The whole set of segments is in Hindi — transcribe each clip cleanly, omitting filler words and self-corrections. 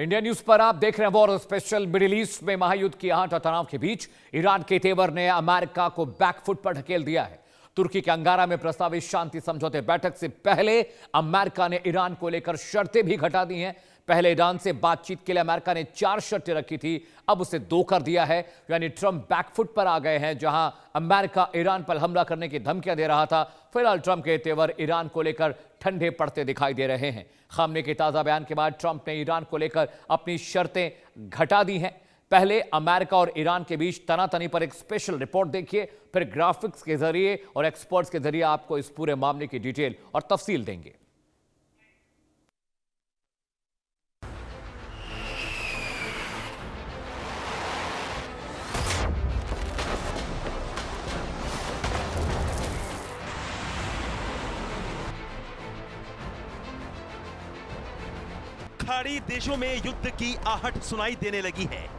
इंडिया न्यूज पर आप देख रहे हैं वॉर स्पेशल। मिडिल ईस्ट में महायुद्ध की आहट और तनाव के बीच ईरान के तेवर ने अमेरिका को बैकफुट पर ढकेल दिया है। तुर्की के अंकारा में प्रस्तावित शांति समझौते बैठक से पहले अमेरिका ने ईरान को लेकर शर्तें भी घटा दी हैं। पहले ईरान से बातचीत के लिए अमेरिका ने 4 शर्तें रखी थी, अब उसे 2 कर दिया है। यानी ट्रंप बैकफुट पर आ गए हैं। जहां अमेरिका ईरान पर हमला करने की धमकियां दे रहा था, फिलहाल ट्रंप के तेवर ईरान को लेकर ठंडे पड़ते दिखाई दे रहे हैं। खामने के ताजा बयान के बाद ट्रंप ने ईरान को लेकर अपनी शर्तें घटा दी हैं। पहले अमेरिका और ईरान के बीच तनातनी पर एक स्पेशल रिपोर्ट देखिए, फिर ग्राफिक्स के जरिए और एक्सपर्ट्स के जरिए आपको इस पूरे मामले की डिटेल और तफसील देंगे। खाड़ी देशों में युद्ध की आहट सुनाई देने लगी है।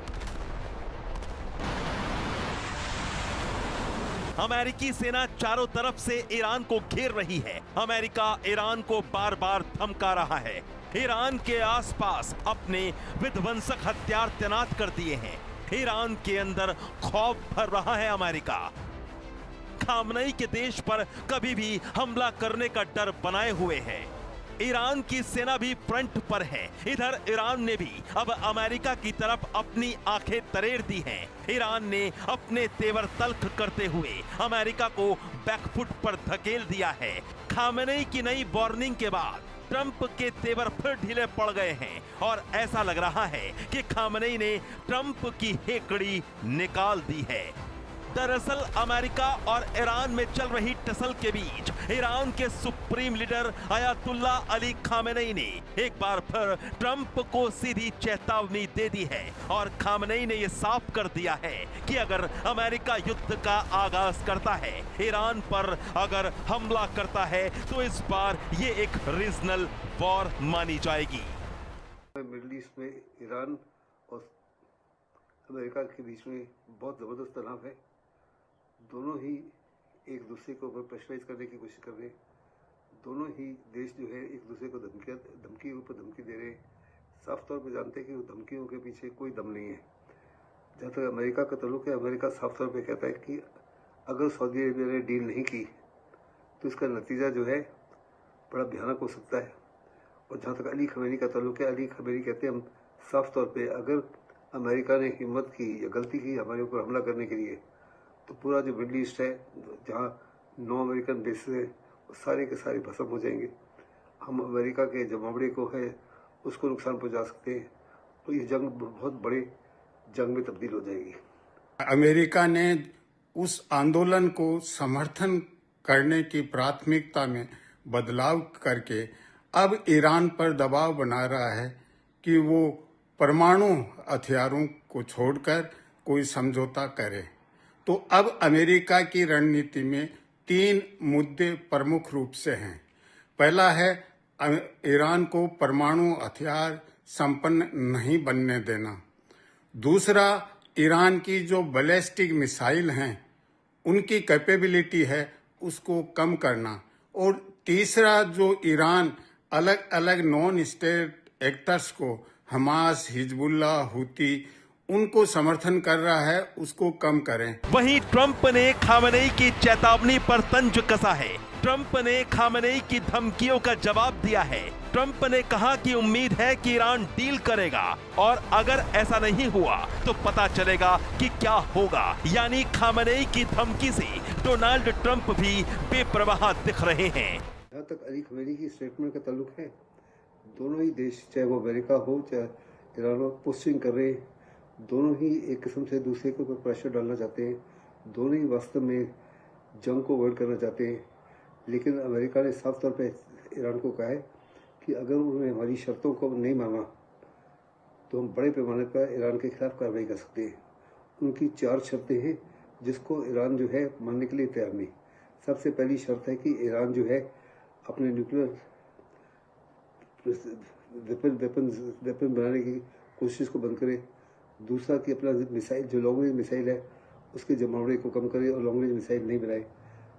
अमेरिकी सेना चारों तरफ से ईरान को घेर रही है। अमेरिका ईरान को बार बार धमका रहा है। ईरान के आसपास अपने विध्वंसक हथियार तैनात कर दिए हैं। ईरान के अंदर खौफ भर रहा है अमेरिका। खामनेई के देश पर कभी भी हमला करने का डर बनाए हुए है। ईरान की सेना भी फ्रंट पर है। इधर ईरान ने भी अब अमेरिका की तरफ अपनी आंखें तरेड़ दी हैं। ईरान ने अपने तेवर तल्ख करते हुए अमेरिका को बैकफुट पर धकेल दिया है। खामनेई की नई वार्निंग के बाद ट्रंप के तेवर फिर ढीले पड़ गए हैं और ऐसा लग रहा है कि खामनेई ने ट्रंप की हेकड़ी निकाल दी है। दरअसल अमेरिका और ईरान में चल रही टसल के बीच ईरान के supreme leader Ayatollah Ali Khamenei ने एक बार फिर ट्रंप को सीधी चेतावनी दे दी है और खामेनेई ने यह साफ कर दिया है कि अगर अमेरिका युद्ध का आगाज करता है, ईरान पर अगर हमला करता है, तो इस बार ये एक रीजनल वॉर मानी जाएगी। मिडिल ईस्ट में ईरान और अमेरिका के बीच में बहुत ज़बरदस्त तनाव है। दोनों ही एक दूसरे को प्रेशराइज करने की कोशिश कर रहे हैं। दोनों ही देश जो है एक दूसरे को धमकी ऊपर धमकी दे रहे हैं। साफ तौर पर जानते हैं कि वो धमकियों के पीछे कोई दम नहीं है। जहाँ तक अमेरिका का ताल्लुक है, अमेरिका साफ तौर पे कहता है कि अगर सऊदी अरेबिया ने डील नहीं की तो इसका नतीजा जो है बड़ा भयानक हो सकता है। और जहाँ तक अली खमेनी का ताल्लुक है, अली खमेनी कहते हैं हम साफ तौर पे अगर अमेरिका ने हिम्मत की या गलती की हमारे ऊपर हमला करने के लिए, तो पूरा जो मिडिल ईस्ट है जहाँ 9 अमेरिकन बेसेस हैं वो सारे के सारे भस्म हो जाएंगे। हम अमेरिका के जमावड़े को है उसको नुकसान पहुँचा सकते हैं। तो ये जंग बहुत बड़े जंग में तब्दील हो जाएगी। अमेरिका ने उस आंदोलन को समर्थन करने की प्राथमिकता में बदलाव करके अब ईरान पर दबाव बना रहा है कि वो परमाणु हथियारों को छोड़कर कोई समझौता करे। तो अब अमेरिका की रणनीति में 3 मुद्दे प्रमुख रूप से हैं। पहला है ईरान को परमाणु हथियार संपन्न नहीं बनने देना। दूसरा, ईरान की जो बैलिस्टिक मिसाइल हैं उनकी कैपेबिलिटी है उसको कम करना। और तीसरा, जो ईरान अलग अलग नॉन स्टेट एक्टर्स को हमास, हिजबुल्लाह, हुती उनको समर्थन कर रहा है उसको कम करें। वहीं ट्रंप ने खामेनेई की चेतावनी पर तंज कसा है। ट्रंप ने खामेनेई की धमकियों का जवाब दिया है। ट्रंप ने कहा कि उम्मीद है कि ईरान डील करेगा और अगर ऐसा नहीं हुआ तो पता चलेगा कि क्या होगा। यानी खामेनेई की धमकी से डोनाल्ड ट्रंप भी बेपरवाह दिख रहे हैं। जहाँ तक अली खमेनी की स्टेटमेंट का ताल्लुक है, दोनों ही देश, चाहे वो अमेरिका हो चाहे ईरान हो, पोस्टिंग कर रहे हैं। दोनों ही एक किस्म से दूसरे के ऊपर प्रेशर डालना चाहते हैं। दोनों ही वास्तव में जंग को अवॉइड करना चाहते हैं। लेकिन अमेरिका ने साफ तौर पे ईरान को कहा है कि अगर उन्होंने हमारी शर्तों को नहीं माना तो हम बड़े पैमाने पर ईरान के खिलाफ कार्रवाई कर सकते हैं। उनकी 4 शर्तें हैं जिसको ईरान जो है मानने के लिए तैयार नहीं। सबसे पहली शर्त है कि ईरान जो है अपने न्यूक्लियर वेपन बनाने की कोशिश को बंद करे। दूसरा कि अपना मिसाइल, जो लॉन्ग रेंज मिसाइल है उसके जमावड़े को कम करे और लॉन्ग रेंज मिसाइल नहीं बनाए।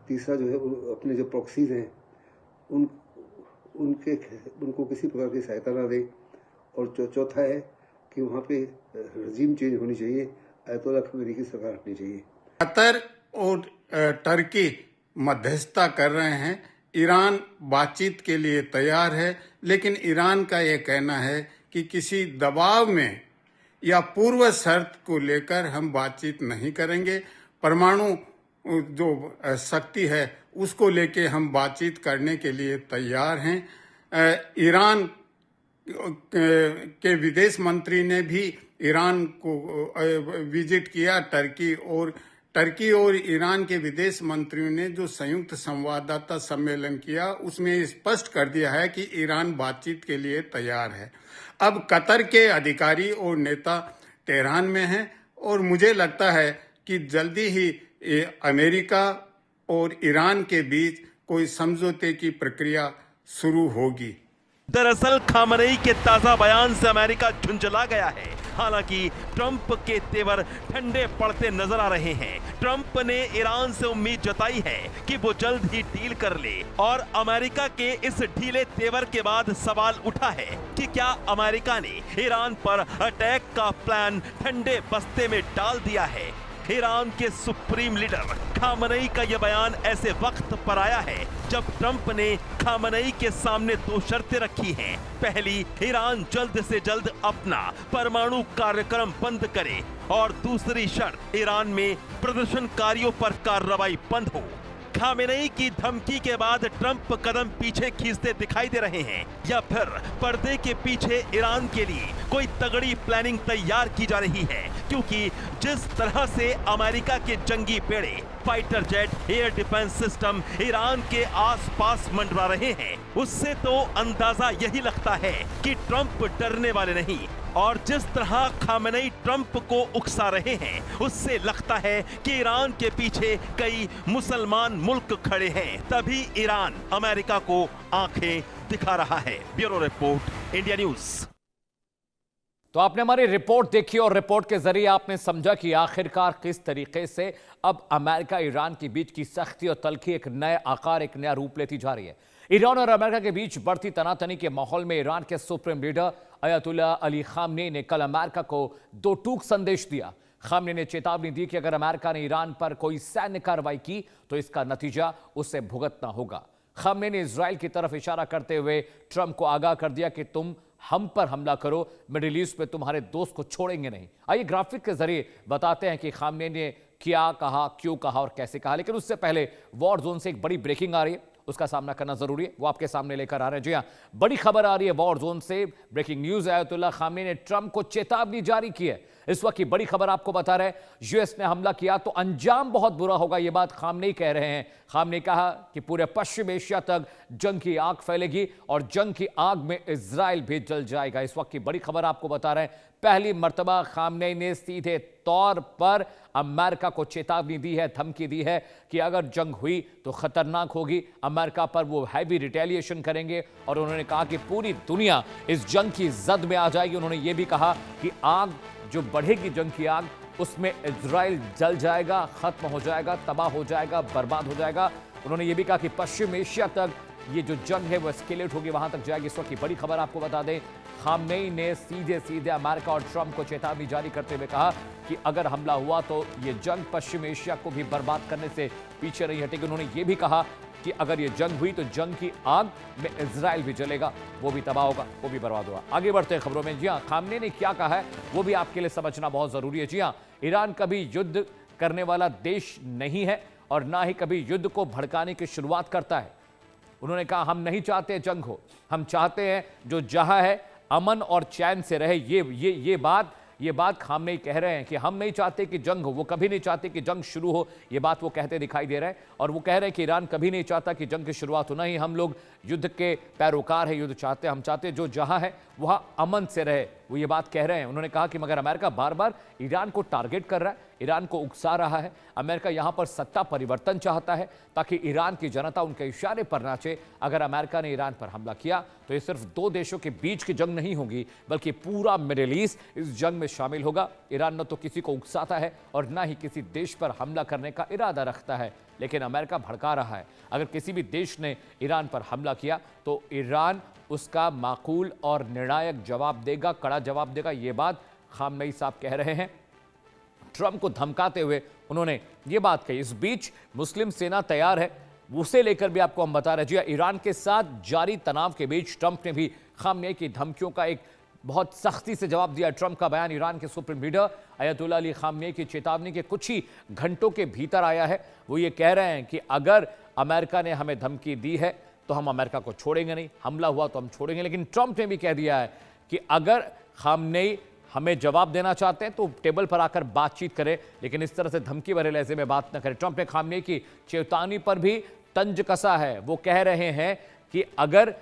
तीसरा जो है अपने जो प्रॉक्सीज हैं उनको किसी प्रकार की सहायता ना दे। और चौथा है कि वहाँ पे रजीम चेंज होनी चाहिए, आयतुल्ला खमेनी की सरकार हटनी चाहिए। कतर और टर्की मध्यस्थता कर रहे हैं। ईरान बातचीत के लिए तैयार है, लेकिन ईरान का यह कहना है कि किसी दबाव में या पूर्व शर्त को लेकर हम बातचीत नहीं करेंगे। परमाणु जो शक्ति है उसको लेके हम बातचीत करने के लिए तैयार हैं। ईरान के विदेश मंत्री ने भी ईरान को विजिट किया। टर्की और ईरान के विदेश मंत्रियों ने जो संयुक्त संवाददाता सम्मेलन किया उसमें स्पष्ट कर दिया है कि ईरान बातचीत के लिए तैयार है। अब कतर के अधिकारी और नेता तेहरान में हैं और मुझे लगता है कि जल्दी ही अमेरिका और ईरान के बीच कोई समझौते की प्रक्रिया शुरू होगी। दरअसल खामनेई के ताजा बयान से अमेरिका झुंझला गया है। हालांकि ट्रंप के तेवर ठंडे पड़ते नजर आ रहे हैं। ट्रंप ने ईरान से उम्मीद जताई है कि वो जल्द ही डील कर ले, और अमेरिका के इस ढीले तेवर के बाद सवाल उठा है कि क्या अमेरिका ने ईरान पर अटैक का प्लान ठंडे बस्ते में डाल दिया है। ईरान के सुप्रीम लीडर खामनेई का यह बयान ऐसे वक्त पर आया है जब ट्रंप ने खामनेई के सामने दो शर्तें रखी हैं। पहली, ईरान जल्द से जल्द अपना परमाणु कार्यक्रम बंद करे, और दूसरी शर्त, ईरान में प्रदर्शनकारियों पर कार्रवाई बंद हो। खामेनेई की धमकी के बाद ट्रंप कदम पीछे खींचते दिखाई दे रहे हैं, या फिर पर्दे के पीछे ईरान के लिए कोई तगड़ी प्लानिंग तैयार की जा रही है। क्योंकि जिस तरह से अमेरिका के जंगी बेड़े, fighter jet, air defence system Iran के आसपास मंडरा रहे हैं, उससे तो अंदाजा यही लगता है कि ट्रंप डरने वाले नहीं। और जिस तरह खामेनेई ट्रंप को उकसा रहे हैं, उससे लगता है कि ईरान के पीछे कई मुसलमान मुल्क खड़े हैं, तभी ईरान अमेरिका को आंखें दिखा रहा है। Bureau report, India news. तो आपने हमारी रिपोर्ट देखी और रिपोर्ट के जरिए आपने समझा कि आखिरकार किस तरीके से अब अमेरिका ईरान के बीच की सख्ती और तलखी एक नए आकार, एक नया रूप लेती जा रही है। ईरान और अमेरिका के बीच बढ़ती तनातनी के माहौल में ईरान के सुप्रीम लीडर अयतुल्ला अली खामनेई ने कल अमेरिका को दो टूक संदेश दिया। खामनेई ने चेतावनी दी कि अगर अमेरिका ने ईरान पर कोई सैन्य कार्रवाई की तो इसका नतीजा उसे भुगतना होगा। खामनेई ने इजराइल की तरफ इशारा करते हुए ट्रंप को आगाह कर दिया कि तुम हम पर हमला करो, मिडिल ईस्ट में तुम्हारे दोस्त को छोड़ेंगे नहीं। आइए ग्राफिक के जरिए बताते हैं कि खामनेई ने क्या कहा, क्यों कहा और कैसे कहा। लेकिन उससे पहले वॉर जोन से एक बड़ी ब्रेकिंग आ रही है, उसका सामना करना जरूरी है, वो आपके सामने लेकर आ रहे हैं। जी हाँ, बड़ी खबर आ रही है वॉर जोन से, ब्रेकिंग न्यूज है। अयतुल्ला खामनेई ने ट्रंप को चेतावनी जारी की है। इस वक्त की बड़ी खबर आपको बता रहे हैं, यूएस ने हमला किया तो अंजाम बहुत बुरा होगा, यह बात खामनेई कह रहे हैं। खामनेई कहा कि पूरे पश्चिम एशिया तक जंग की आग फैलेगी और जंग की आग में इजराइल भी जल जाएगा। इस वक्त की बड़ी खबर आपको बता रहे हैं, पहली मर्तबा खामनेई ने सीधे तौर पर अमेरिका को चेतावनी दी है, धमकी दी है कि अगर जंग हुई तो खतरनाक होगी, अमेरिका पर वो हैवी रिटेलिएशन करेंगे। और उन्होंने कहा कि पूरी दुनिया इस जंग की जद में आ जाएगी। उन्होंने ये भी कहा कि आग जो बढ़ेगी, जंग की आग, उसमें इजराइल जल जाएगा, खत्म हो जाएगा, तबाह हो जाएगा, बर्बाद हो जाएगा। उन्होंने ये भी कहा कि पश्चिम एशिया तक ये जो जंग है वो एस्केलेट होगी, वहां तक जाएगी। इस वक्त की बड़ी खबर आपको बता दें, खामनेई ने सीधे सीधे अमेरिका और ट्रंप को चेतावनी जारी करते हुए कहा कि अगर हमला हुआ तो ये जंग पश्चिम एशिया को भी बर्बाद करने से पीछे नहीं हटेगी। उन्होंने ये भी कहा कि अगर ये जंग हुई तो जंग की आग में इजराइल भी जलेगा, वो भी तबाह होगा, वो भी बर्बाद होगा। आगे बढ़ते हैं खबरों में। जी हाँ, खामनेई ने क्या कहा है वो भी आपके लिए समझना बहुत जरूरी है। जी हाँ, ईरान कभी युद्ध करने वाला देश नहीं है और ना ही कभी युद्ध को भड़काने की शुरुआत करता है। उन्होंने कहा हम नहीं चाहते जंग हो, हम चाहते हैं जो जहां है अमन और चैन से रहे। ये बात खामनेई कह रहे हैं कि हम नहीं चाहते कि जंग हो, वो कभी नहीं चाहते कि जंग शुरू हो, ये बात वो कहते दिखाई दे रहे हैं। और वो कह रहे हैं कि ईरान कभी नहीं चाहता कि जंग की शुरुआत हो, नहीं, हम लोग युद्ध के पैरोकार हैं, युद्ध चाहते हैं, हम चाहते हैं जो जहां है वहां अमन से रहे, वो ये बात कह रहे हैं। उन्होंने कहा कि मगर अमेरिका बार बार ईरान को टारगेट कर रहा है, ईरान को उकसा रहा है। अमेरिका यहां पर सत्ता परिवर्तन चाहता है ताकि ईरान की जनता उनके इशारे पर नाचे। अगर अमेरिका ने ईरान पर हमला किया तो ये सिर्फ दो देशों के बीच की जंग नहीं होगी, बल्कि पूरा मिडिल ईस्ट इस जंग में शामिल होगा। ईरान न तो किसी को उकसाता है और न ही किसी देश पर हमला करने का इरादा रखता है, लेकिन अमेरिका भड़का रहा है। अगर किसी भी देश ने ईरान पर हमला किया तो ईरान उसका माकूल और निर्णायक जवाब देगा, कड़ा जवाब देगा। ये बात खामनेई साहब कह रहे हैं। ट्रंप को धमकाते हुए उन्होंने ये बात कही। इस बीच मुस्लिम सेना तैयार है, उसे लेकर भी आपको हम बता रहे हैं। ईरान के साथ जारी तनाव के बीच ट्रंप ने भी खामनेई की धमकियों का एक बहुत सख्ती से जवाब दिया। ट्रंप का बयान ईरान के supreme leader Ayatollah Ali Khamenei की चेतावनी के कुछ ही घंटों के भीतर आया है। वो ये कह रहे हैं कि अगर अमेरिका ने हमें धमकी दी है तो हम अमेरिका को छोड़ेंगे नहीं, हमला हुआ तो हम छोड़ेंगे। लेकिन ट्रंप ने भी कह दिया है कि अगर खामनेई हमें जवाब देना चाहते हैं तो टेबल पर आकर बातचीत करें, लेकिन इस तरह से धमकी भरे लहजे में बात न करें। ट्रंप ने खामनेई की चेतावनी पर भी तंज कसा है। वो कह रहे हैं कि अगर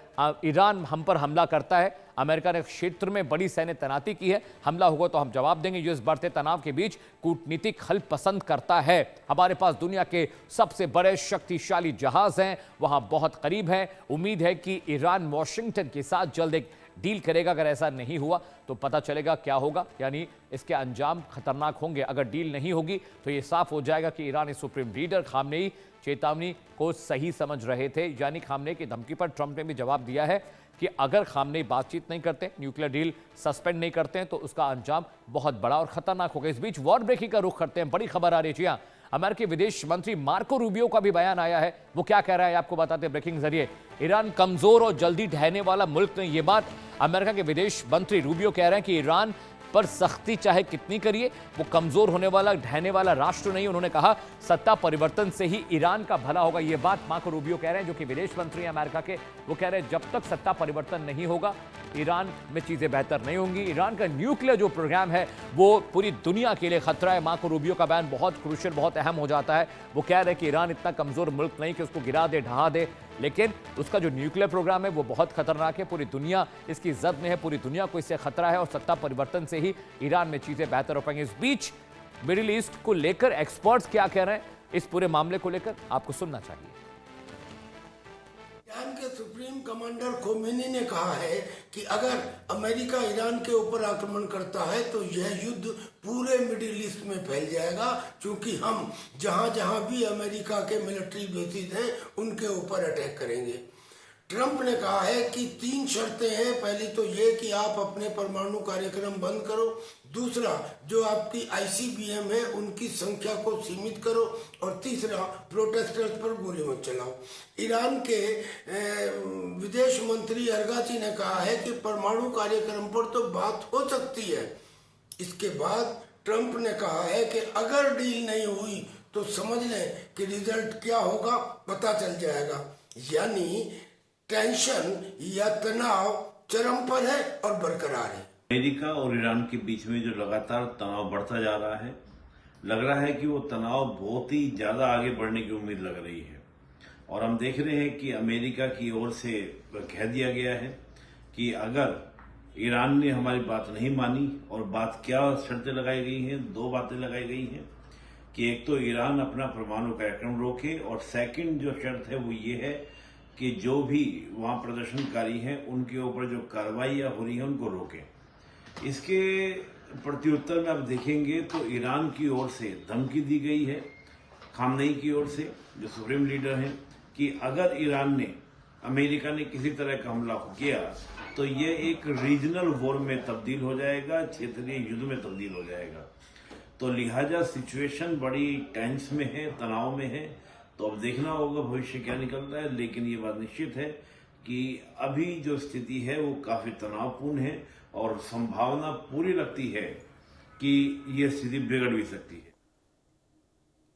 ईरान हम पर हमला करता है, अमेरिका ने क्षेत्र में बड़ी सैन्य तैनाती की है, हमला होगा तो हम जवाब देंगे। यूएस बढ़ते तनाव के बीच कूटनीतिक हल पसंद करता है। हमारे पास दुनिया के सबसे बड़े शक्तिशाली जहाज हैं, वहां बहुत करीब हैं। उम्मीद है कि ईरान वॉशिंगटन के साथ जल्द एक डील करेगा। अगर ऐसा नहीं हुआ तो पता चलेगा क्या होगा, यानी इसके अंजाम खतरनाक होंगे। अगर डील नहीं होगी तो यह साफ हो जाएगा कि ईरानी सुप्रीम लीडर खामनेई चेतावनी को सही समझ रहे थे। यानी खामनेई की धमकी पर ट्रंप ने भी जवाब दिया है कि अगर खामनेई बातचीत नहीं करते, न्यूक्लियर डील सस्पेंड नहीं करते हैं तो उसका अंजाम बहुत बड़ा और खतरनाक होगा। इस बीच वॉर ब्रेकिंग का रुख करते हैं। बड़ी खबर आ रही है, अमेरिकी विदेश मंत्री मार्को रूबियो का भी बयान आया है। वो क्या कह रहा है आपको बताते हैं ब्रेकिंग जरिए। ईरान कमजोर और जल्दी ढहने वाला मुल्क नहीं, ये बात अमेरिका के विदेश मंत्री रूबियो कह रहे हैं कि ईरान पर सख्ती चाहे कितनी करिए, वो कमजोर होने वाला ढहने वाला राष्ट्र नहीं। उन्होंने कहा सत्ता परिवर्तन से ही ईरान का भला होगा। ये बात मार्को रूबियो कह रहे हैं, जो कि विदेश मंत्री हैं अमेरिका के। वो कह रहे हैं जब तक सत्ता परिवर्तन नहीं होगा ईरान में चीजें बेहतर नहीं होंगी। ईरान का न्यूक्लियर जो प्रोग्राम है वो पूरी दुनिया के लिए खतरा है। मार्को रूबियो का बयान बहुत क्रूशियल, बहुत अहम हो जाता है। वो कह रहे हैं कि ईरान इतना कमजोर मुल्क नहीं कि उसको गिरा दे, ढहा दे, लेकिन उसका जो न्यूक्लियर प्रोग्राम है वो बहुत खतरनाक है। पूरी दुनिया इसकी जद में है, पूरी दुनिया को इससे खतरा है और सत्ता परिवर्तन से ही ईरान में चीजें बेहतर हो पाएंगी। इस बीच मिडिल ईस्ट को लेकर एक्सपर्ट्स क्या कह रहे हैं, इस पूरे मामले को लेकर आपको सुनना चाहिए। ईरान के सुप्रीम कमांडर खोमेनी ने कहा है कि अगर अमेरिका ईरान के ऊपर आक्रमण करता है तो यह युद्ध पूरे मिडिल ईस्ट में फैल जाएगा, क्योंकि हम जहां जहां भी अमेरिका के मिलिट्री बेसिस हैं उनके ऊपर अटैक करेंगे। ट्रंप ने कहा है कि 3 शर्तें हैं। पहली तो ये कि आप अपने परमाणु कार्यक्रम बंद करो, दूसरा जो आपकी आईसीबीएम है उनकी संख्या को सीमित करो, और तीसरा प्रोटेस्टर्स पर गोली मत चलाओ। ईरान के विदेश मंत्री अरगाची ने कहा है कि परमाणु कार्यक्रम पर तो बात हो सकती है। इसके बाद ट्रंप ने कहा है कि अगर डील नहीं हुई तो समझ लें कि रिजल्ट क्या होगा पता चल जाएगा। यानी टेंशन या तनाव चरम पर है और बरकरार है। अमेरिका और ईरान के बीच में जो लगातार तनाव बढ़ता जा रहा है, लग रहा है कि वो तनाव बहुत ही ज्यादा आगे बढ़ने की उम्मीद लग रही है। और हम देख रहे हैं कि अमेरिका की ओर से कह दिया गया है कि अगर ईरान ने हमारी बात नहीं मानी, और बात क्या शर्तें लगाई गई हैं, 2 बातें लगाई गई हैं कि एक तो ईरान अपना परमाणु कार्यक्रम रोके, और सेकंड जो शर्त है वो ये है कि जो भी वहां प्रदर्शनकारी हैं उनके ऊपर जो कार्रवाइयां हो रही हैं उनको रोकें। इसके प्रत्युत्तर में आप देखेंगे तो ईरान की ओर से धमकी दी गई है खामनेई की ओर से, जो सुप्रीम लीडर हैं, कि अगर ईरान ने, अमेरिका ने किसी तरह का हमला किया तो ये एक रीजनल वॉर में तब्दील हो जाएगा, क्षेत्रीय युद्ध में तब्दील हो जाएगा। तो लिहाजा सिचुएशन बड़ी टेंस में है, तनाव में है। तो अब देखना होगा भविष्य क्या निकलता है, लेकिन ये बात निश्चित है कि अभी जो स्थिति है वो काफी तनावपूर्ण है, और संभावना पूरी लगती है कि ये स्थिति बिगड़ भी सकती है।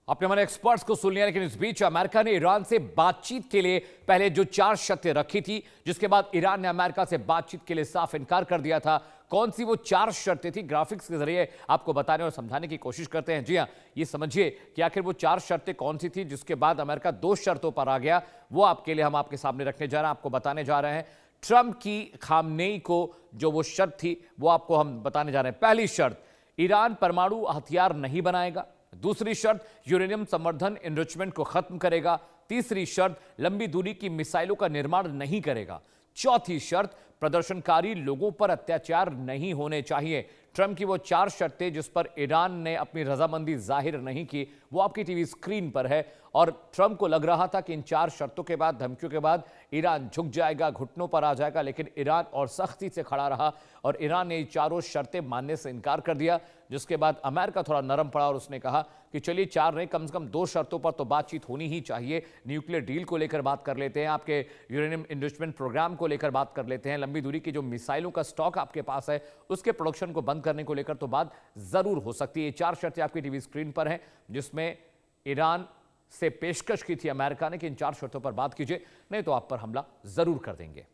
आपने हमारे एक्सपर्ट्स को सुन लिया, लेकिन इस बीच अमेरिका ने ईरान से बातचीत के लिए पहले जो 4 शर्तें रखी थी, जिसके बाद ईरान ने अमेरिका से बातचीत के लिए साफ इनकार कर दिया था। कौन सी वो 4 शर्तें थी, ग्राफिक्स के जरिए आपको बताने और समझाने की कोशिश करते हैं। जी हां, ये समझिए कि आखिर वो 4 शर्तें कौन सी थी, जिसके बाद अमेरिका 2 शर्तों पर आ गया। वो आपके लिए हम आपके सामने रखने जा रहे हैं, आपको बताने जा रहे हैं। ट्रंप की खामनेई को जो वो शर्त थी वो आपको हम बताने जा रहे हैं। पहली शर्त, ईरान परमाणु हथियार नहीं बनाएगा। दूसरी शर्त, यूरेनियम संवर्धन एनरिचमेंट को खत्म करेगा। तीसरी शर्त, लंबी दूरी की मिसाइलों का निर्माण नहीं करेगा। चौथी शर्त, प्रदर्शनकारी लोगों पर अत्याचार नहीं होने चाहिए। ट्रंप की वो 4 शर्तें जिस पर ईरान ने अपनी रजामंदी जाहिर नहीं की, वो आपकी टीवी स्क्रीन पर है। और ट्रंप को लग रहा था कि इन 4 शर्तों के बाद, धमकियों के बाद ईरान झुक जाएगा, घुटनों पर आ जाएगा, लेकिन ईरान और सख्ती से खड़ा रहा और ईरान ने ये चारों शर्तें मानने से इनकार कर दिया, जिसके बाद अमेरिका थोड़ा नरम पड़ा और उसने कहा कि चलिए 4 नहीं, कम से कम 2 शर्तों पर तो बातचीत होनी ही चाहिए। न्यूक्लियर डील को लेकर बात कर लेते हैं, आपके यूरेनियम इन्रिचमेंट प्रोग्राम को लेकर बात कर लेते हैं, लंबी दूरी की जो मिसाइलों का स्टॉक आपके पास है उसके प्रोडक्शन को बंद करने को लेकर तो बात जरूर हो सकती है। 4 शर्तें आपकी टीवी स्क्रीन पर हैं, जिसमें ईरान से पेशकश की थी अमेरिका ने कि इन 4 शर्तों पर बात कीजिए, नहीं तो आप पर हमला जरूर कर देंगे।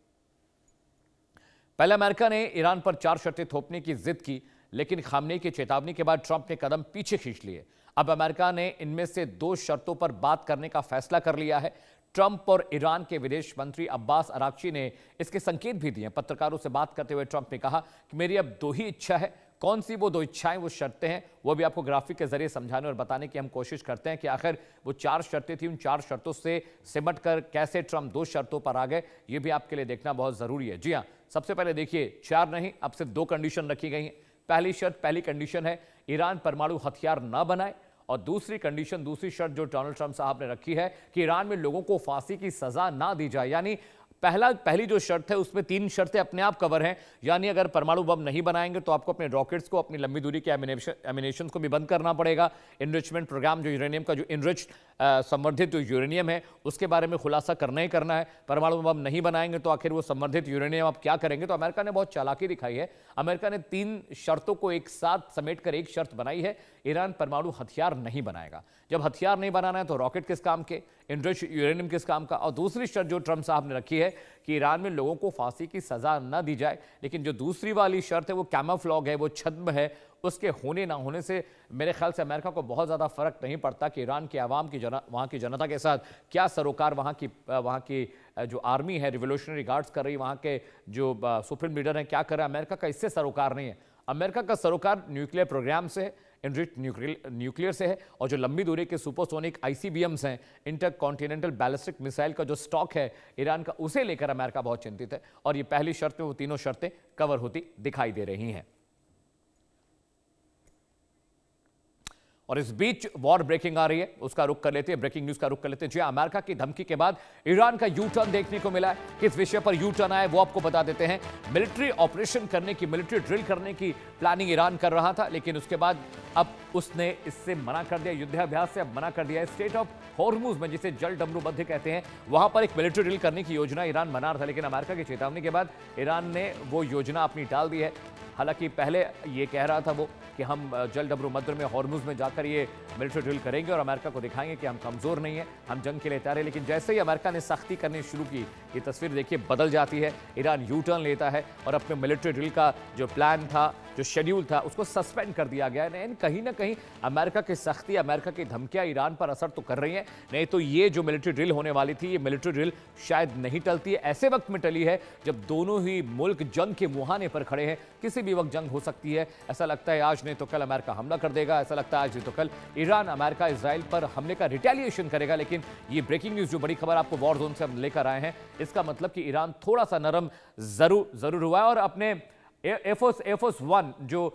पहले अमेरिका ने ईरान पर 4 शर्तें थोपने की जिद की, लेकिन खामनेई की चेतावनी के बाद ट्रंप ने कदम पीछे खींच लिए। अब अमेरिका ने इनमें से 2 शर्तों पर बात करने का फैसला कर लिया है। ट्रंप और ईरान के विदेश मंत्री अब्बास अराक्ची ने इसके संकेत भी दिए। पत्रकारों से बात करते हुए ट्रंप ने कहा कि मेरी अब 2 ही इच्छा है। कौन सी वो 2 इच्छाएं, वो शर्तें हैं, वो भी आपको ग्राफिक के जरिए समझाने और बताने की हम कोशिश करते हैं कि आखिर वो 4 शर्तें थी, उन 4 शर्तों से सिमट कर कैसे ट्रंप 2 शर्तों पर आ गए, ये भी आपके लिए देखना बहुत जरूरी है। जी हाँ, सबसे पहले देखिए, 4 नहीं, अब सिर्फ 2 कंडीशन रखी गई हैं। पहली शर्त, पहली कंडीशन है पीरान परमाणु हथियार न बनाए, और दूसरी कंडीशन, दूसरी शर्त जो डोनाल्ड ट्रंप साहब ने रखी है कि ईरान में लोगों को फांसी की सजा ना दी जाए। यानी पहली जो शर्त है उसमें 3 शर्तें अपने आप कवर हैं। यानी अगर परमाणु बम नहीं बनाएंगे तो आपको अपने रॉकेट्स को, अपनी लंबी दूरी के एमिनेशन को भी बंद करना पड़ेगा। इनरिचमेंट प्रोग्राम, जो यूरेनियम का जो इनरिच संवर्धित जो यूरेनियम है उसके बारे में खुलासा करना ही करना है। परमाणु बम नहीं बनाएंगे तो आखिर वो संवर्धित यूरेनियम आप क्या करेंगे। तो अमेरिका ने बहुत चालाकी दिखाई है। अमेरिका ने 3 शर्तों को एक साथ समेटकर एक शर्त बनाई है, ईरान परमाणु हथियार नहीं बनाएगा। जब हथियार नहीं बनाना है तो रॉकेट किस काम के, इनरिच यूरेनियम किस काम का। और दूसरी शर्त जो ट्रंप साहब ने रखी है कि ईरान में लोगों को फांसी की सजा न दी जाए। लेकिन जो दूसरी वाली शर्त है वो कैमोफ्लॉग है, वो छद्म है, उसके होने ना होने से मेरे ख्याल से अमेरिका को बहुत ज़्यादा फर्क नहीं पड़ता कि ईरान की आवाम की वहाँ की जनता के साथ क्या सरोकार वहाँ की जो आर्मी है, रिवोल्यूशनरी गार्ड्स कर रही, वहाँ के जो सुप्रीम लीडर हैं क्या कर रहे हैं, अमेरिका का इससे सरोकार नहीं है। अमेरिका का सरोकार न्यूक्लियर प्रोग्राम से है, इनरिच न्यूक्लियर से है, और जो लंबी दूरी के सुपरसोनिक ICBMs हैं, इंटरकॉन्टिनेंटल बैलिस्टिक मिसाइल का जो स्टॉक है ईरान का, उसे लेकर अमेरिका बहुत चिंतित है। और ये पहली शर्त में वो तीनों शर्तें कवर होती दिखाई दे रही हैं। और इस बीच वॉर ब्रेकिंग आ रही है, उसका रुख कर लेते हैं, ब्रेकिंग न्यूज का रुख कर लेते हैं। जी, अमेरिका की धमकी के बाद ईरान का यू टर्न देखने को मिला है। किस विषय पर यू टर्न आया वो आपको बता देते हैं। मिलिट्री ऑपरेशन करने की, मिलिट्री ड्रिल करने की प्लानिंग ईरान कर रहा था, लेकिन उसके बाद अब उसने इससे मना कर दिया, युद्धाभ्यास से अब मना कर दिया है। स्टेट ऑफ हॉर्मुज में, जिसे जल डमरू मध्य कहते हैं, वहां पर एक मिलिट्री ड्रिल करने की योजना ईरान बना रहा था, लेकिन अमेरिका की चेतावनी के बाद ईरान ने वो योजना अपनी टाल दी है। हालांकि पहले ये कह रहा था वो कि हम जल डमरू मध्य में, हॉर्मुज में जाकर ये मिलिट्री ड्रिल करेंगे और अमेरिका को दिखाएंगे कि हम कमजोर नहीं है, हम जंग के लिए तैयार हैं। लेकिन जैसे ही अमेरिका ने सख्ती करनी शुरू की, ये तस्वीर देखिए बदल जाती है। ईरान यू टर्न लेता है और अपने मिलिट्री ड्रिल का जो प्लान था, जो शेड्यूल था, उसको सस्पेंड कर दिया गया है। कहीं ना कहीं अमेरिका की सख्ती, अमेरिका की धमकियां ईरान पर असर तो कर रही हैं, नहीं तो ये जो मिलिट्री ड्रिल होने वाली थी, ये मिलिट्री ड्रिल शायद नहीं टलती है। ऐसे वक्त में टली है जब दोनों ही मुल्क जंग के मुहाने पर खड़े हैं। किसी भी वक्त जंग हो सकती है। ऐसा लगता है आज नहीं तो कल अमेरिका हमला कर देगा, ऐसा लगता है आज नहीं तो कल ईरान अमेरिका इजराइल पर हमले का रिटेलिएशन करेगा। लेकिन ये ब्रेकिंग न्यूज, जो बड़ी खबर आपको वॉर जोन से हम लेकर आए हैं, इसका मतलब कि ईरान थोड़ा सा नरम जरूर हुआ है। और अपने एयरफोर्स 1 जो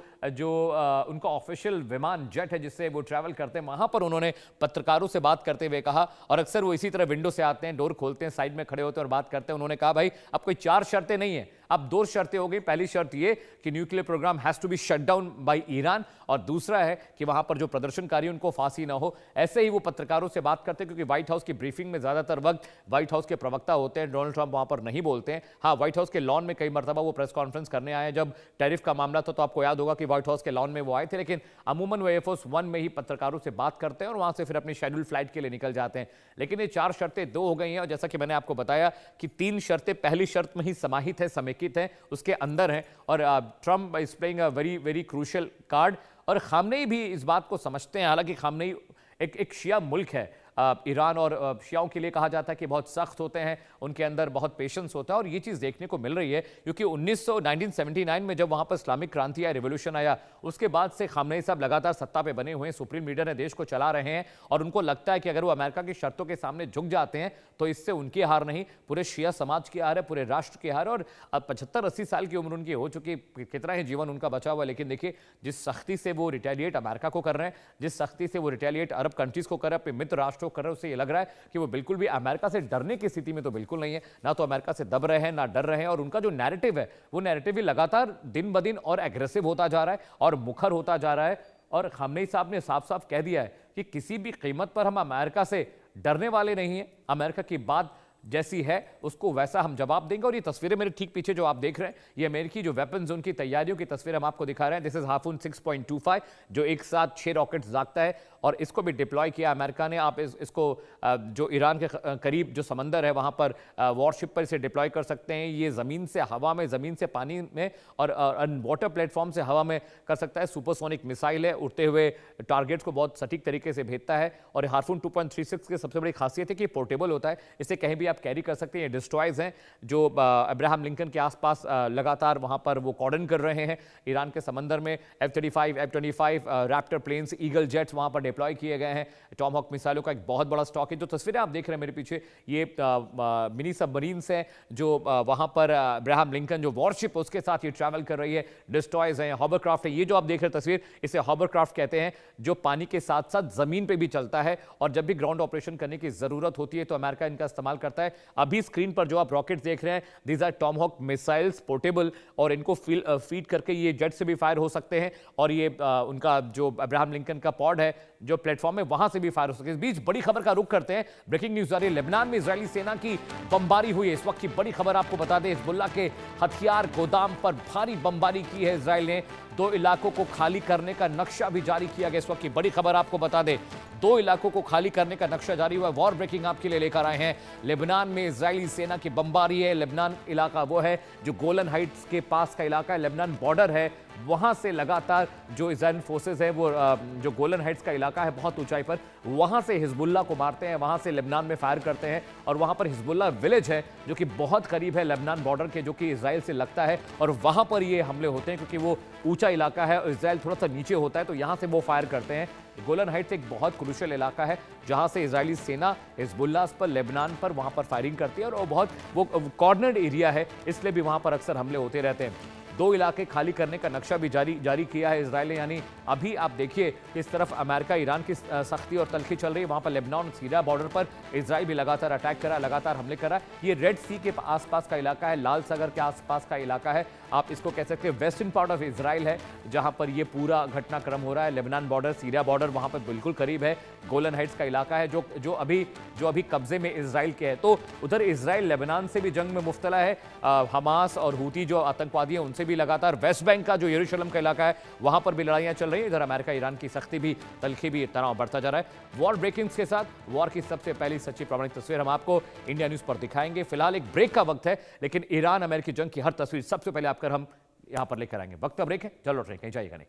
उनका ऑफिशियल विमान जेट है जिससे वो ट्रैवल करते हैं, वहां पर उन्होंने पत्रकारों से बात करते हुए कहा, और अक्सर वो इसी तरह विंडो से आते हैं, डोर खोलते हैं, साइड में खड़े होते हैं और बात करते हैं। उन्होंने कहा भाई अब कोई 4 शर्तें नहीं है, अब 2 शर्तें हो गई। पहली शर्त ये कि nuclear program has to be shut down by Iran, और दूसरा है कि वहां पर जो प्रदर्शनकारी उनको फांसी ना हो। ऐसे ही वो पत्रकारों से बात करते हैं, क्योंकि व्हाइट हाउस की ब्रीफिंग में ज्यादातर वक्त व्हाइट हाउस के प्रवक्ता होते हैं, डोनाल्ड ट्रंप वहां पर नहीं बोलते हैं। हाँ, व्हाइट हाउस के लॉन में कई मरतबा वो प्रेस कॉन्फ्रेंस करने आए, जब टैरिफ का मामला था तो आपको याद होगा कि व्हाइट हाउस के लॉन में वो आए थे, लेकिन अमूमन वो एयरफोर्स 1 में ही पत्रकारों से बात करते हैं और वहां से फिर अपनी शेड्यूल फ्लाइट के लिए निकल जाते हैं। लेकिन ये 4 शर्तें 2 हो गई हैं, और जैसा कि मैंने आपको बताया कि 3 शर्तें पहली शर्त में ही समाहित है, समेकित है, उसके अंदर है। और Trump is playing a very very crucial card. और खामनेई भी इस बात को समझते हैं। हालांकि खामनेई एक शिया मुल्क है, ईरान और शियाओं के लिए कहा जाता है कि बहुत सख्त होते हैं, उनके अंदर बहुत पेशेंस होता है, और ये चीज़ देखने को मिल रही है क्योंकि 1979 में जब वहाँ पर इस्लामिक क्रांति आया, रिवोल्यूशन आया, उसके बाद से खामनेई साहब लगातार सत्ता पे बने हुए हैं, सुप्रीम लीडर है, देश को चला रहे हैं, और उनको लगता है कि अगर वो अमेरिका की शर्तों के सामने झुक जाते हैं तो इससे उनकी हार नहीं, पूरे शिया समाज की हार है, पूरे राष्ट्र की हार है। और अब 75-80 साल की उम्र उनकी हो चुकी, कितना ही जीवन उनका बचा हुआ, लेकिन देखिए जिस सख्ती से वो रिटेलिएट अमेरिका को कर रहे हैं, जिस सख्ती से वो रिटेलिएट अरब कंट्रीज को कर रहे हैं, अपने मित्र राष्ट्रों को कर रहे हैं, उससे ये लग रहा है कि वो बिल्कुल भी अमेरिका से डरने की स्थिति में तो बिल्कुल नहीं है, ना तो अमेरिका से दब रहे हैं ना डर रहे हैं। और उनका जो नैरेटिव है वो नैरेटिव भी लगातार दिन ब दिन और एग्रेसिव होता जा रहा है और मुखर होता जा रहा है। और खामनेई साहब ने साफ साफ कह दिया है कि किसी भी कीमत पर हम अमेरिका से डरने वाले नहीं हैं, अमेरिका की बात जैसी है उसको वैसा हम जवाब देंगे। और ये तस्वीरें मेरे ठीक पीछे जो आप देख रहे हैं, ये अमेरिकी जो वेपन जोन की तैयारियों की तस्वीर हम आपको दिखा रहे हैं। दिस इज हार्पून 6.25 जो एक साथ 6 रॉकेट्स दागता है, और इसको भी डिप्लॉय किया अमेरिका ने। आप इसको जो ईरान के करीब जो समंदर है वहां पर वॉरशिप पर इसे डिप्लॉय कर सकते हैं। ये जमीन से हवा में, जमीन से पानी में और वाटर प्लेटफॉर्म से हवा में कर सकता है। सुपरसोनिक मिसाइल है, उड़ते हुए टारगेट्स को बहुत सटीक तरीके से भेजता है। और हार्पून 2.36 की सबसे बड़ी खासियत है कि पोर्टेबल होता है, इसे कहीं भी आप कैरी कर सकते हैं। ये डिस्ट्रॉयज हैं जो अब्राहम लिंकन के आसपास लगातार वहां पर वो कॉर्डन कर रहे हैं। ईरान के समंदर में F-35, F-25 Raptor planes, eagle jets वहां पर डिप्लॉय किए गए हैं। टॉमहॉक मिसाइलों का एक बहुत बड़ा स्टॉक है। जो तस्वीरें आप देख रहे हैं मेरे पीछे, ये मिनी सबमरीन्स हैं जो वहां पर अब्राहम लिंकन जो वॉरशिप उसके साथ ये ट्रैवल कर रही है। डिस्ट्रॉयज हैं, हॉवरक्राफ्ट है। ये जो आप देख रहे हैं तस्वीर, इसे हॉवरक्राफ्ट कहते हैं, जो पानी के साथ साथ जमीन पे भी चलता है, और जब भी ग्राउंड ऑपरेशन करने की जरूरत होती है तो अमेरिका इनका इस्तेमाल करता है। अभी स्क्रीन पर जो आप रॉकेट देख रहे हैं, these are tomahawk missiles, portable, और इनको फीड करके ये जेट से भी फायर हो सकते हैं। और ये उनका जो अब्राहम लिंकन का पॉड है जो प्लेटफॉर्म है वहां से भी फायर हो सकते हैं। इस बीच बड़ी खबर का रुख करते हैं, ब्रेकिंग न्यूज आ रही है। लेबनान में इजरायली सेना की बमबारी हुई है। इस वक्त की बड़ी खबर आपको बता दें, हिजबुल्लाह के हथियार गोदाम पर भारी बमबारी की है इजराइल ने। 2 इलाकों को खाली करने का नक्शा भी जारी किया गया। इस वक्त की बड़ी खबर आपको बता दें, 2 इलाकों को खाली करने का नक्शा जारी हुआ। वॉर ब्रेकिंग आपके लिए लेकर आए हैं। लेबनान में इजरायली सेना की बमबारी है। लेबनान इलाका वो है जो गोलन हाइट्स के पास का इलाका है, लेबनान बॉर्डर है, वहां से लगातार जो इजराइल फोर्सेस है वो जो गोलन हाइट्स का इलाका है बहुत ऊंचाई पर, वहां से हिजबुल्लाह को मारते हैं, वहां से लेबनान में फायर करते हैं। और वहां पर हिजबुल्लाह विलेज है जो कि बहुत करीब है लेबनान बॉर्डर के, जो कि इजराइल से लगता है, और वहां पर ये हमले होते हैं क्योंकि वो ऊंचा इलाका है और इजराइल थोड़ा सा नीचे होता है, तो यहां से वो फायर करते हैं। गोलन हाइट्स एक बहुत क्रूशियल इलाका है जहां से इजरायली सेना हिजबुल्लाह पर, लेबनान पर वहां पर फायरिंग करती है, और बहुत वो कॉर्नर्ड एरिया है, इसलिए भी वहां पर अक्सर हमले होते रहते हैं। 2 इलाके खाली करने का नक्शा भी जारी किया है इजराइल ने। यानी अभी आप देखिए किस तरफ अमेरिका ईरान की सख्ती और तलखी चल रही है, वहां पर लेबनान सीरिया बॉर्डर पर इजराइल भी लगातार अटैक करा, लगातार हमले करा। ये रेड सी के आसपास का इलाका है, लाल सागर के आसपास का इलाका है, आप इसको कह सकते हैं वेस्टर्न पार्ट ऑफ इजराइल है, जहां पर ये पूरा घटनाक्रम हो रहा है। लेबनान बॉर्डर, सीरिया बॉर्डर वहां पर बिल्कुल करीब है। गोलन हाइट्स का इलाका है जो अभी कब्जे में इजराइल के है। तो उधर इजराइल लेबनान से भी जंग में मुब्तला है। हमास और हूती जो आतंकवादी हैं उनसे भी लगातार, वेस्ट बैंक का जो यरूशलेम का इलाका है वहां पर भी लड़ाइयां चल रही है। इधर अमेरिका ईरान की सख्ती भी, तलखी भी, तनाव बढ़ता जा रहा है। वॉर ब्रेकिंग्स के साथ वॉर की सबसे पहली सच्ची प्रामाणिक तस्वीर हम आपको इंडिया न्यूज पर दिखाएंगे। फिलहाल एक ब्रेक का वक्त है, लेकिन ईरान अमेरिकी जंग की हर तस्वीर सबसे पहले आपकर हम यहां पर लेकर आएंगे। वक्त का ब्रेक है, चलो लौट रहे, कहीं जाइएगा नहीं।